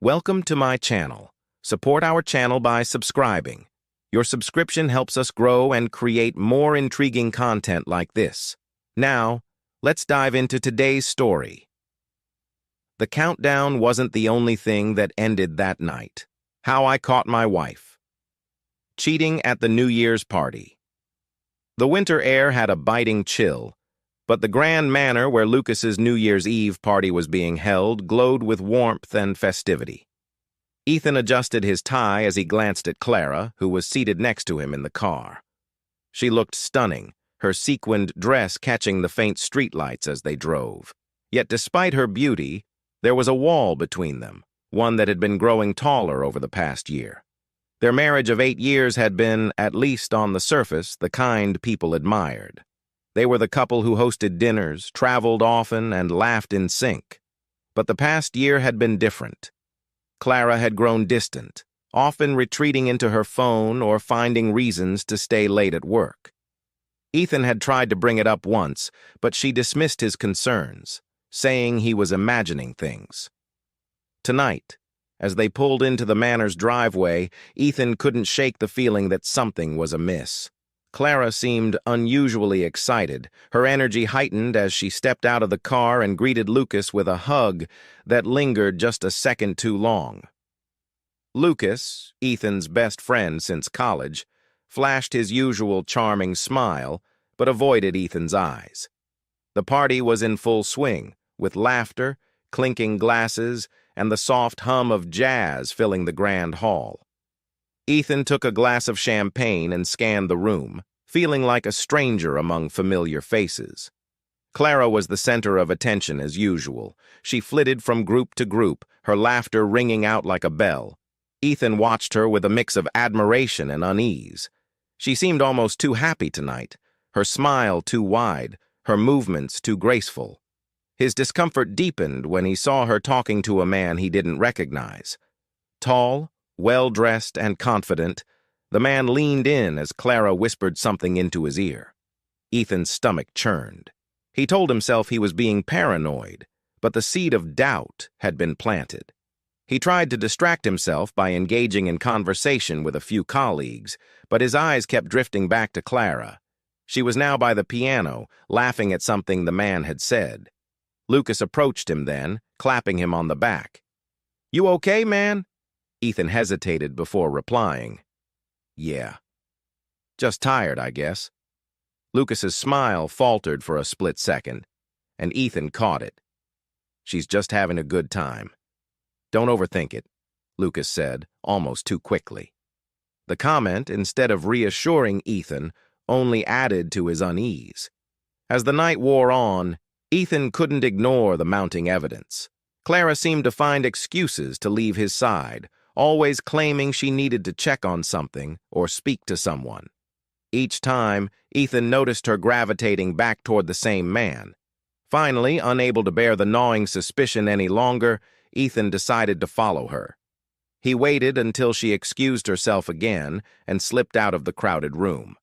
Welcome to my channel. Support our channel by subscribing. Your subscription helps us grow and create more intriguing content like this. Now, let's dive into today's story. The countdown wasn't the only thing that ended that night. How I Caught My Wife. Cheating at the New Year's party. The winter air had a biting chill, but the grand manor where Lucas's New Year's Eve party was being held glowed with warmth and festivity. Ethan adjusted his tie as he glanced at Clara, who was seated next to him in the car. She looked stunning, her sequined dress catching the faint streetlights as they drove. Yet despite her beauty, there was a wall between them, one that had been growing taller over the past year. Their marriage of 8 years had been, at least on the surface, the kind people admired. They were the couple who hosted dinners, traveled often, and laughed in sync. But the past year had been different. Clara had grown distant, often retreating into her phone or finding reasons to stay late at work. Ethan had tried to bring it up once, but she dismissed his concerns, saying he was imagining things. Tonight, as they pulled into the manor's driveway, Ethan couldn't shake the feeling that something was amiss. Clara seemed unusually excited, her energy heightened as she stepped out of the car and greeted Lucas with a hug that lingered just a second too long. Lucas, Ethan's best friend since college, flashed his usual charming smile, but avoided Ethan's eyes. The party was in full swing, with laughter, clinking glasses, and the soft hum of jazz filling the grand hall. Ethan took a glass of champagne and scanned the room, feeling like a stranger among familiar faces. Clara was the center of attention as usual. She flitted from group to group, her laughter ringing out like a bell. Ethan watched her with a mix of admiration and unease. She seemed almost too happy tonight, her smile too wide, her movements too graceful. His discomfort deepened when he saw her talking to a man he didn't recognize. Tall, well-dressed, and confident, the man leaned in as Clara whispered something into his ear. Ethan's stomach churned. He told himself he was being paranoid, but the seed of doubt had been planted. He tried to distract himself by engaging in conversation with a few colleagues, but his eyes kept drifting back to Clara. She was now by the piano, laughing at something the man had said. Lucas approached him then, clapping him on the back. "You okay, man?" Ethan hesitated before replying. "Yeah. Just tired, I guess." Lucas's smile faltered for a split second, and Ethan caught it. "She's just having a good time. Don't overthink it," Lucas said, almost too quickly. The comment, instead of reassuring Ethan, only added to his unease. As the night wore on, Ethan couldn't ignore the mounting evidence. Clara seemed to find excuses to leave his side, always claiming she needed to check on something or speak to someone. Each time, Ethan noticed her gravitating back toward the same man. Finally, unable to bear the gnawing suspicion any longer, Ethan decided to follow her. He waited until she excused herself again and slipped out of the crowded room.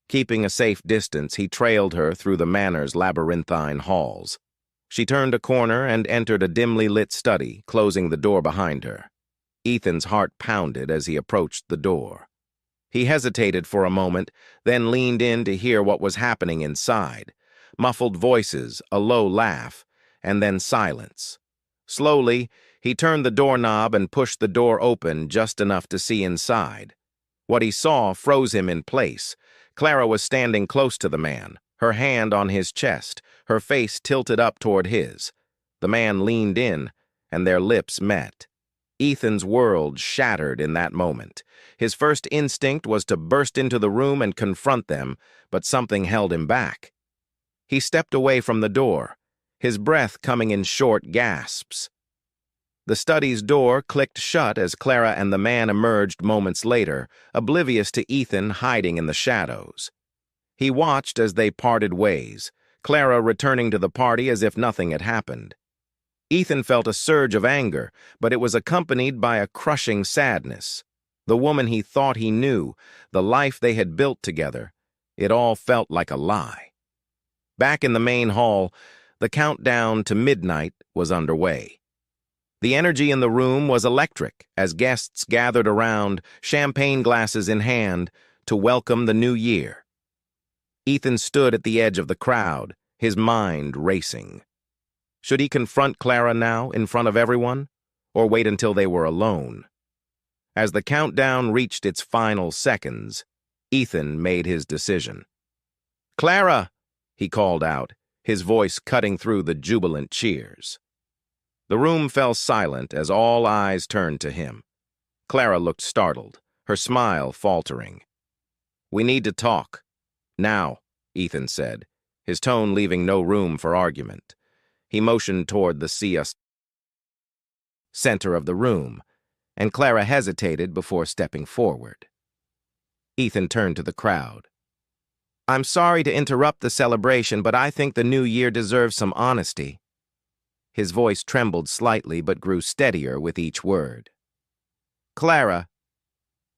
Keeping a safe distance, he trailed her through the manor's labyrinthine halls. She turned a corner and entered a dimly lit study, closing the door behind her. Ethan's heart pounded as he approached the door. He hesitated for a moment, then leaned in to hear what was happening inside. Muffled voices, a low laugh, and then silence. Slowly, he turned the doorknob and pushed the door open just enough to see inside. What he saw froze him in place. Clara was standing close to the man, her hand on his chest, her face tilted up toward his. The man leaned in, and their lips met. Ethan's world shattered in that moment. His first instinct was to burst into the room and confront them, but something held him back. He stepped away from the door, his breath coming in short gasps. The study's door clicked shut as Clara and the man emerged moments later, oblivious to Ethan hiding in the shadows. He watched as they parted ways, Clara returning to the party as if nothing had happened. Ethan felt a surge of anger, but it was accompanied by a crushing sadness. The woman he thought he knew, the life they had built together, it all felt like a lie. Back in the main hall, the countdown to midnight was underway. The energy in the room was electric as guests gathered around, champagne glasses in hand, to welcome the new year. Ethan stood at the edge of the crowd, his mind racing. Should he confront Clara now in front of everyone, or wait until they were alone? As the countdown reached its final seconds, Ethan made his decision. "Clara!" he called out, his voice cutting through the jubilant cheers. The room fell silent as all eyes turned to him. Clara looked startled, her smile faltering. "We need to talk. Now," Ethan said, his tone leaving no room for argument. He motioned toward the center of the room, and Clara hesitated before stepping forward. Ethan turned to the crowd. "I'm sorry to interrupt the celebration, but I think the new year deserves some honesty." His voice trembled slightly but grew steadier with each word. "Clara,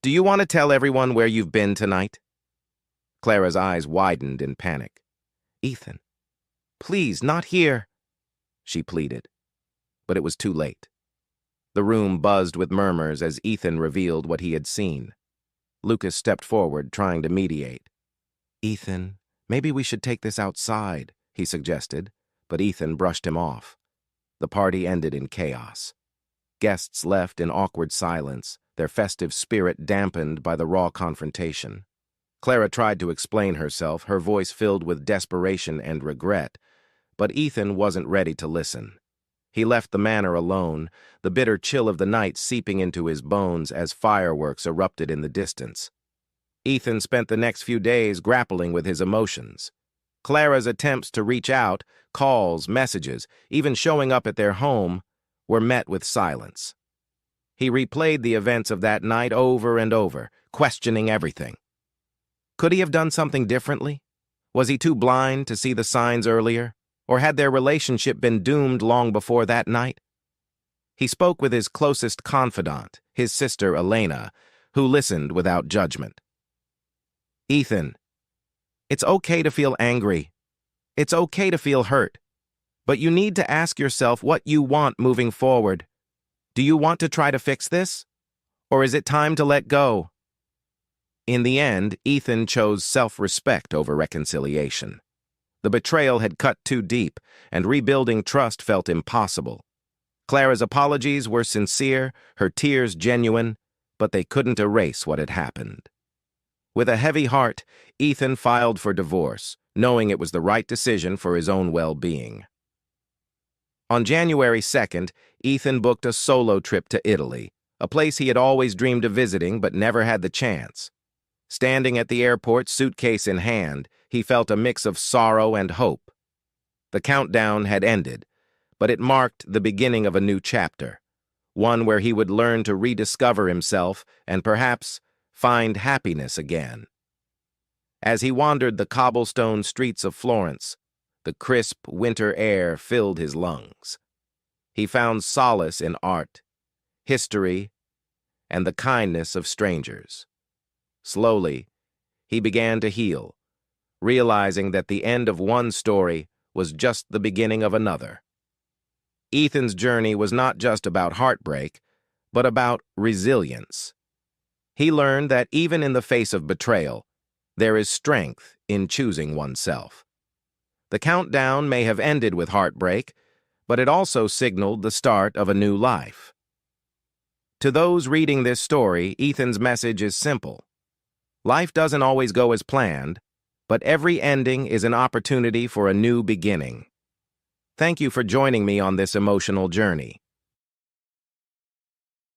do you want to tell everyone where you've been tonight?" Clara's eyes widened in panic. "Ethan, please, not here," she pleaded. But it was too late. The room buzzed with murmurs as Ethan revealed what he had seen. Lucas stepped forward, trying to mediate. "Ethan, maybe we should take this outside," he suggested, but Ethan brushed him off. The party ended in chaos. Guests left in awkward silence, their festive spirit dampened by the raw confrontation. Clara tried to explain herself, her voice filled with desperation and regret, but Ethan wasn't ready to listen. He left the manor alone, the bitter chill of the night seeping into his bones as fireworks erupted in the distance. Ethan spent the next few days grappling with his emotions. Clara's attempts to reach out, calls, messages, even showing up at their home, were met with silence. He replayed the events of that night over and over, questioning everything. Could he have done something differently? Was he too blind to see the signs earlier? Or had their relationship been doomed long before that night? He spoke with his closest confidant, his sister Elena, who listened without judgment. "Ethan, it's okay to feel angry. It's okay to feel hurt. But you need to ask yourself what you want moving forward. Do you want to try to fix this? Or is it time to let go?" In the end, Ethan chose self-respect over reconciliation. The betrayal had cut too deep, and rebuilding trust felt impossible. Clara's apologies were sincere, her tears genuine, but they couldn't erase what had happened. With a heavy heart, Ethan filed for divorce, knowing it was the right decision for his own well-being. On January 2nd, Ethan booked a solo trip to Italy, a place he had always dreamed of visiting but never had the chance. Standing at the airport, suitcase in hand, he felt a mix of sorrow and hope. The countdown had ended, but it marked the beginning of a new chapter, one where he would learn to rediscover himself and perhaps find happiness again. As he wandered the cobblestone streets of Florence, the crisp winter air filled his lungs. He found solace in art, history, and the kindness of strangers. Slowly, he began to heal, realizing that the end of one story was just the beginning of another. Ethan's journey was not just about heartbreak, but about resilience. He learned that even in the face of betrayal, there is strength in choosing oneself. The countdown may have ended with heartbreak, but it also signaled the start of a new life. To those reading this story, Ethan's message is simple. Life doesn't always go as planned, but every ending is an opportunity for a new beginning. Thank you for joining me on this emotional journey.